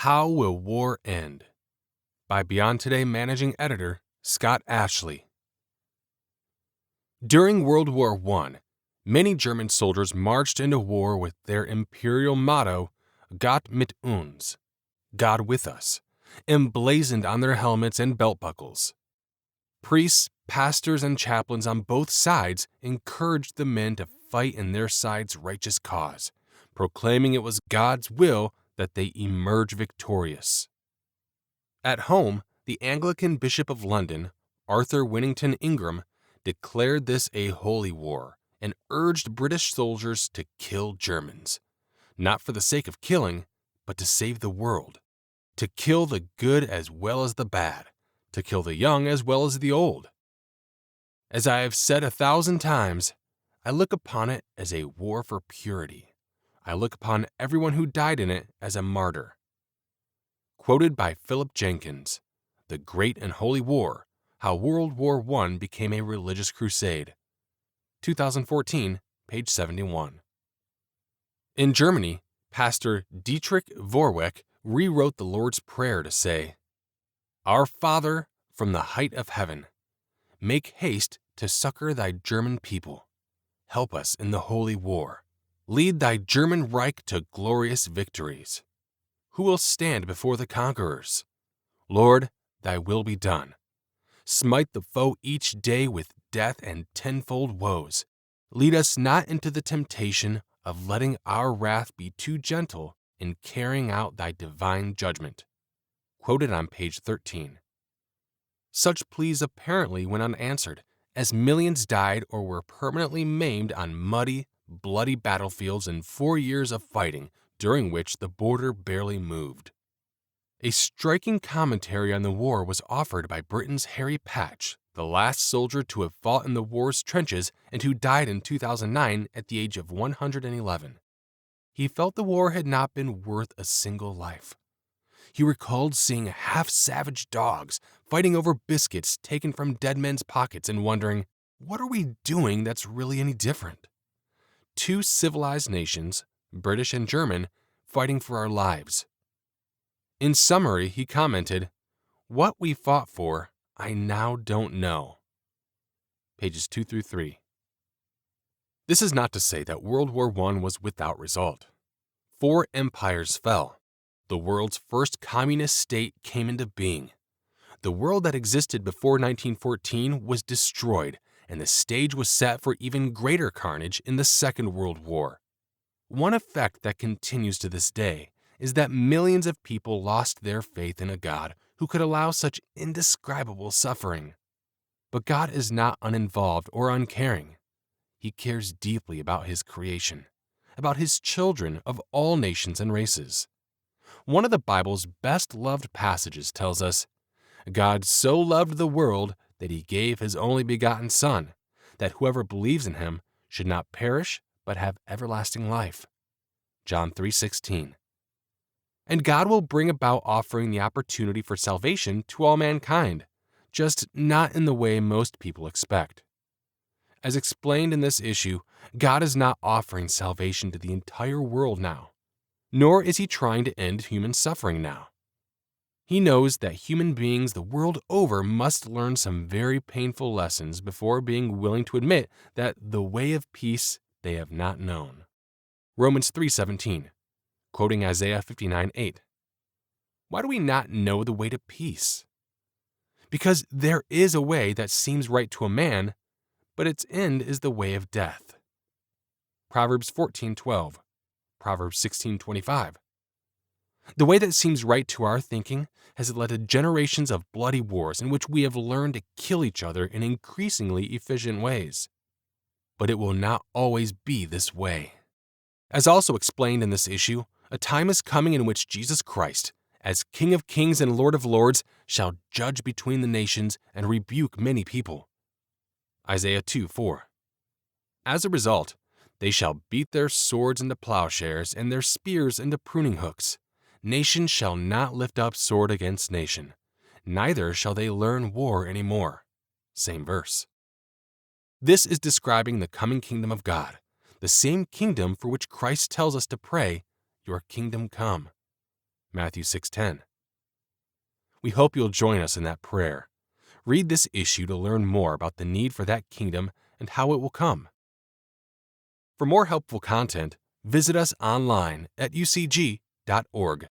How Will War End? By Beyond Today Managing Editor Scott Ashley. During World War I, many German soldiers marched into war with their imperial motto, Gott mit uns, God with us, emblazoned on their helmets and belt buckles. Priests, pastors, and chaplains on both sides encouraged the men to fight in their side's righteous cause, proclaiming it was God's will that they emerge victorious. At home, the Anglican Bishop of London, Arthur Winnington Ingram, declared this a holy war and urged British soldiers to kill Germans, not for the sake of killing, but to save the world, to kill the good as well as the bad, to kill the young as well as the old. As I have said 1,000 times, I look upon it as a war for purity. I look upon everyone who died in it as a martyr. Quoted by Philip Jenkins, The Great and Holy War, How World War I Became a Religious Crusade. 2014, page 71. In Germany, Pastor Dietrich Vorwerk rewrote the Lord's Prayer to say, Our Father, from the height of heaven, make haste to succor thy German people. Help us in the holy war. Lead thy German Reich to glorious victories. Who will stand before the conquerors? Lord, thy will be done. Smite the foe each day with death and tenfold woes. Lead us not into the temptation of letting our wrath be too gentle in carrying out thy divine judgment. Quoted on page 13. Such pleas apparently went unanswered, as millions died or were permanently maimed on muddy, bloody battlefields in 4 years of fighting, during which the border barely moved. A striking commentary on the war was offered by Britain's Harry Patch, the last soldier to have fought in the war's trenches and who died in 2009 at the age of 111. He felt the war had not been worth a single life. He recalled seeing half-savage dogs fighting over biscuits taken from dead men's pockets and wondering, what are we doing that's really any different? 2 civilized nations, British and German, fighting for our lives. In summary, he commented, What we fought for, I now don't know. Pages 2 through 3. This is not to say that World War I was without result. 4 empires fell. The world's first communist state came into being. The world that existed before 1914 was destroyed, and the stage was set for even greater carnage in the Second World War. One effect that continues to this day is that millions of people lost their faith in a God who could allow such indescribable suffering. But God is not uninvolved or uncaring. He cares deeply about His creation, about His children of all nations and races. One of the Bible's best-loved passages tells us, God so loved the world that He gave His only begotten Son, that whoever believes in Him should not perish but have everlasting life. John 3:16. And God will bring about offering the opportunity for salvation to all mankind, just not in the way most people expect. As explained in this issue, God is not offering salvation to the entire world now, nor is He trying to end human suffering now. He knows that human beings the world over must learn some very painful lessons before being willing to admit that the way of peace they have not known. Romans 3:17, quoting Isaiah 59:8. Why do we not know the way to peace? Because there is a way that seems right to a man, but its end is the way of death. Proverbs 14:12, Proverbs 16:25. The way that seems right to our thinking has led to generations of bloody wars in which we have learned to kill each other in increasingly efficient ways. But it will not always be this way. As also explained in this issue, a time is coming in which Jesus Christ, as King of Kings and Lord of Lords, shall judge between the nations and rebuke many people. Isaiah 2:4. As a result, they shall beat their swords into plowshares and their spears into pruning hooks. Nation shall not lift up sword against nation, neither shall they learn war any more. Same verse. This is describing the coming kingdom of God, the same kingdom for which Christ tells us to pray, Your kingdom come. Matthew 6:10. We hope you'll join us in that prayer. Read this issue to learn more about the need for that kingdom and how it will come. For more helpful content, visit us online at ucg.org.